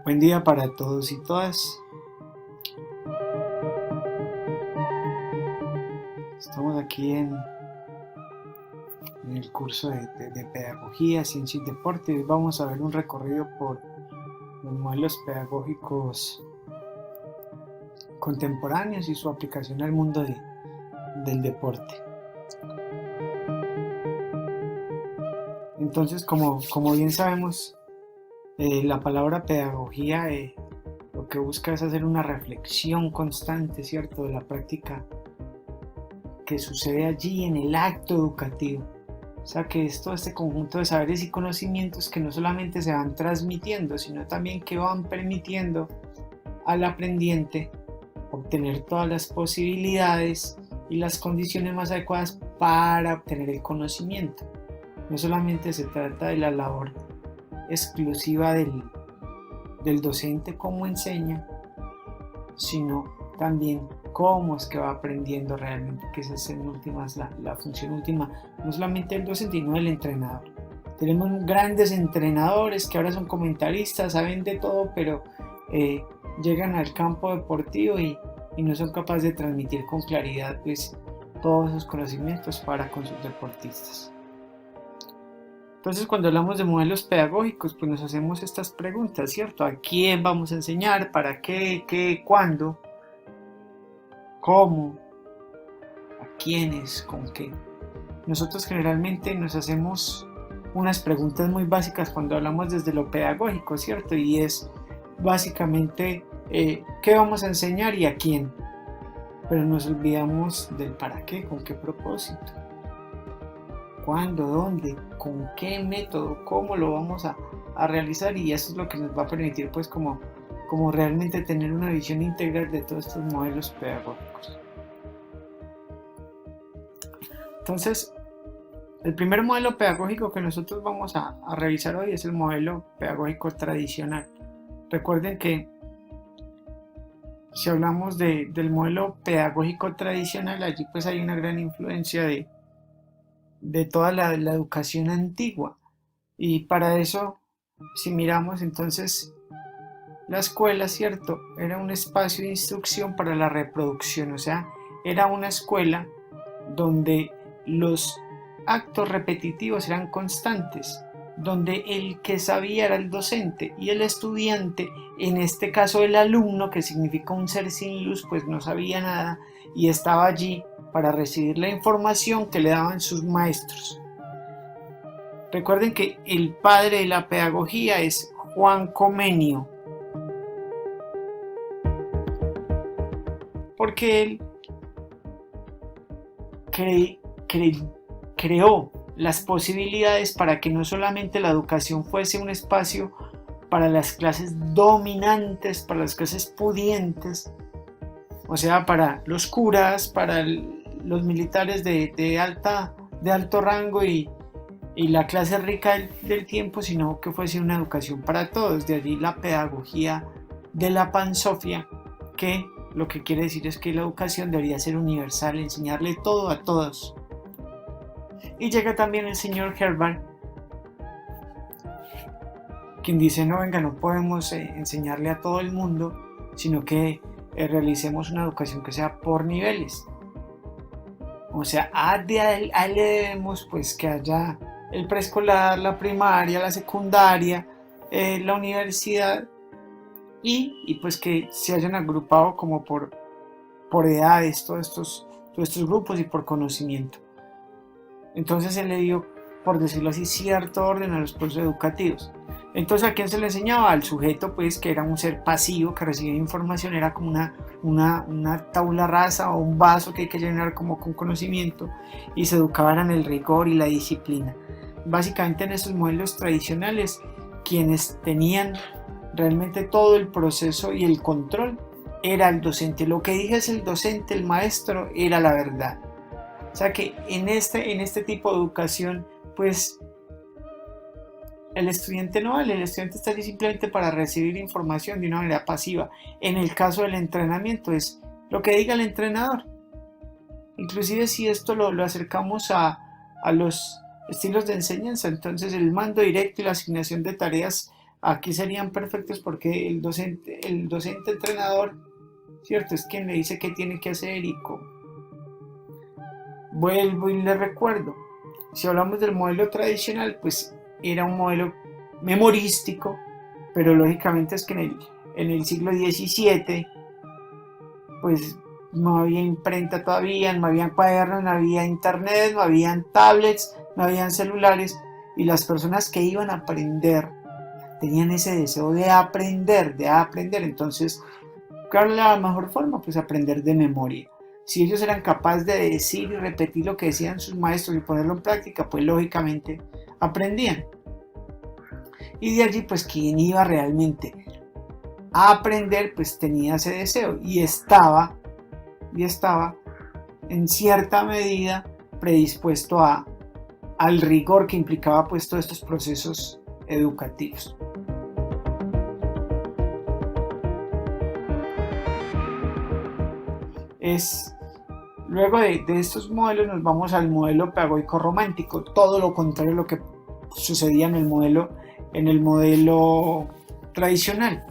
Buen día para todos y todas. Estamos aquí en el curso de Pedagogía, Ciencia y Deporte. Hoy vamos a ver un recorrido por los modelos pedagógicos contemporáneos y su aplicación al mundo del deporte. Entonces, como bien sabemos, la palabra pedagogía lo que busca es hacer una reflexión constante, ¿cierto?, de la práctica que sucede allí en el acto educativo. O sea, que es todo este conjunto de saberes y conocimientos que no solamente se van transmitiendo, sino también que van permitiendo al aprendiente obtener todas las posibilidades y las condiciones más adecuadas para obtener el conocimiento. No solamente se trata de la labor exclusiva del docente como enseña, sino también cómo es que va aprendiendo realmente, que esa es en últimas la función última, no solamente del docente, sino del entrenador. Tenemos grandes entrenadores que ahora son comentaristas, saben de todo, pero llegan al campo deportivo y no son capaces de transmitir con claridad pues, todos esos conocimientos para con sus deportistas. Entonces, cuando hablamos de modelos pedagógicos, pues nos hacemos estas preguntas, ¿cierto? ¿A quién vamos a enseñar? ¿Para qué? ¿Qué? ¿Cuándo? ¿Cómo? ¿A quiénes? ¿Con qué? Nosotros generalmente nos hacemos unas preguntas muy básicas cuando hablamos desde lo pedagógico, ¿cierto? Y es básicamente qué vamos a enseñar y a quién. Pero nos olvidamos del para qué, con qué propósito. ¿Cuándo? ¿Dónde? ¿Con qué método? ¿Cómo lo vamos a realizar? Y eso es lo que nos va a permitir pues como realmente tener una visión integral de todos estos modelos pedagógicos. Entonces, el primer modelo pedagógico que nosotros vamos a revisar hoy es el modelo pedagógico tradicional. Recuerden que si hablamos del modelo pedagógico tradicional, allí pues hay una gran influencia de toda la educación antigua. Y para eso, si miramos entonces la escuela, ¿cierto?, era un espacio de instrucción para la reproducción, o sea, era una escuela donde los actos repetitivos eran constantes, donde el que sabía era el docente y el estudiante, en este caso el alumno, que significa un ser sin luz, pues no sabía nada y estaba allí para recibir la información que le daban sus maestros. Recuerden que el padre de la pedagogía es Juan Comenio, porque él creó las posibilidades para que no solamente la educación fuese un espacio para las clases dominantes, para las clases pudientes, o sea, para los curas, para los militares de alto rango y la clase rica del tiempo, sino que fuese una educación para todos. De allí la pedagogía de la pansofia, que lo que quiere decir es que la educación debería ser universal, enseñarle todo a todos. Y llega también el señor Herbart, quien dice, no, venga, no podemos enseñarle a todo el mundo, sino que realicemos una educación que sea por niveles. O sea, a él le debemos pues que haya el preescolar, la primaria, la secundaria, la universidad y pues que se hayan agrupado como por edades todos estos grupos y por conocimiento. Entonces él le dio, por decirlo así, cierto orden a los procesos educativos. Entonces, ¿a quién se le enseñaba? Al sujeto, pues, que era un ser pasivo, que recibía información, era como una tabla rasa o un vaso que hay que llenar como con conocimiento, y se educaban en el rigor y la disciplina. Básicamente en esos modelos tradicionales, quienes tenían realmente todo el proceso y el control era el docente. Lo que dijese el docente, el maestro, era la verdad. O sea que en este tipo de educación, pues el estudiante no vale, el estudiante está allí simplemente para recibir información de una manera pasiva. En el caso del entrenamiento es lo que diga el entrenador. Inclusive si esto lo acercamos a los estilos de enseñanza. Entonces el mando directo y la asignación de tareas aquí serían perfectos porque el docente entrenador, ¿cierto? Es quien le dice qué tiene que hacer y cómo. Vuelvo y le recuerdo, si hablamos del modelo tradicional, pues era un modelo memorístico, pero lógicamente es que en el siglo XVII, pues no había imprenta todavía, no había cuadernos, no había internet, no habían tablets, no habían celulares, y las personas que iban a aprender tenían ese deseo de aprender, entonces, ¿cuál era la mejor forma? Pues aprender de memoria. Si ellos eran capaces de decir y repetir lo que decían sus maestros y ponerlo en práctica, pues lógicamente aprendían. Y de allí, pues quien iba realmente a aprender, pues tenía ese deseo y estaba en cierta medida predispuesto al rigor que implicaba pues todos estos procesos educativos. Luego de estos modelos nos vamos al modelo pedagógico romántico, todo lo contrario a lo que sucedía en el modelo tradicional.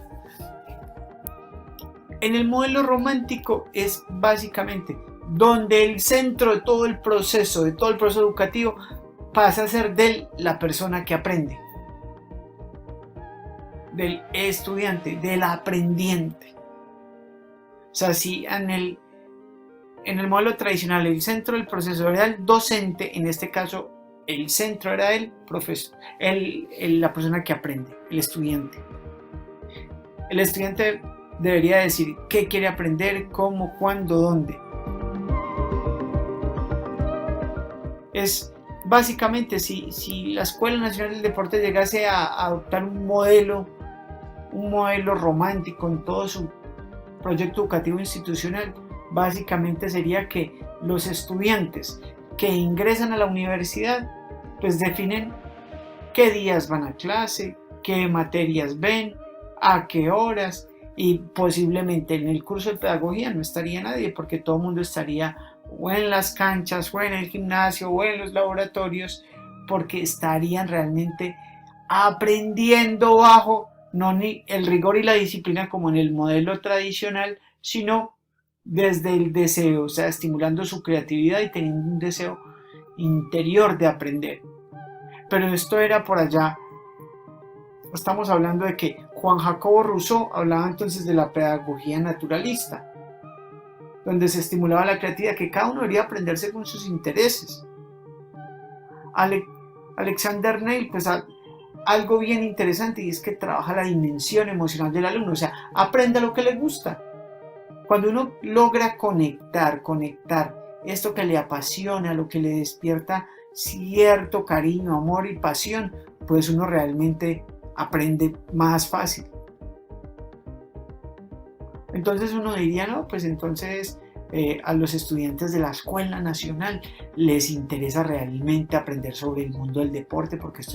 En el modelo romántico es básicamente donde el centro de todo el proceso educativo pasa a ser de la persona que aprende, del estudiante, del aprendiente. O sea, si en el modelo tradicional el centro del proceso era el docente, en este caso el centro era el profesor, la persona que aprende, el estudiante. El estudiante debería decir qué quiere aprender, cómo, cuándo, dónde. Es básicamente si la Escuela Nacional del Deporte llegase a adoptar un modelo romántico en todo su proyecto educativo institucional, básicamente sería que los estudiantes que ingresan a la universidad pues definen qué días van a clase, qué materias ven, a qué horas, y posiblemente en el curso de pedagogía no estaría nadie porque todo el mundo estaría o en las canchas o en el gimnasio o en los laboratorios, porque estarían realmente aprendiendo bajo no ni el rigor y la disciplina como en el modelo tradicional, sino desde el deseo, o sea, estimulando su creatividad y teniendo un deseo interior de aprender. Pero esto era por allá. Estamos hablando de que Juan Jacobo Rousseau hablaba entonces de la pedagogía naturalista, donde se estimulaba la creatividad, que cada uno debería aprender según sus intereses. Alexander Neil, pues algo bien interesante, y es que trabaja la dimensión emocional del alumno, o sea, aprenda lo que le gusta. Cuando uno logra conectar esto que le apasiona, lo que le despierta cierto cariño, amor y pasión, pues uno realmente aprende más fácil. Entonces uno diría, no, pues entonces a los estudiantes de la Escuela Nacional les interesa realmente aprender sobre el mundo del deporte, porque esto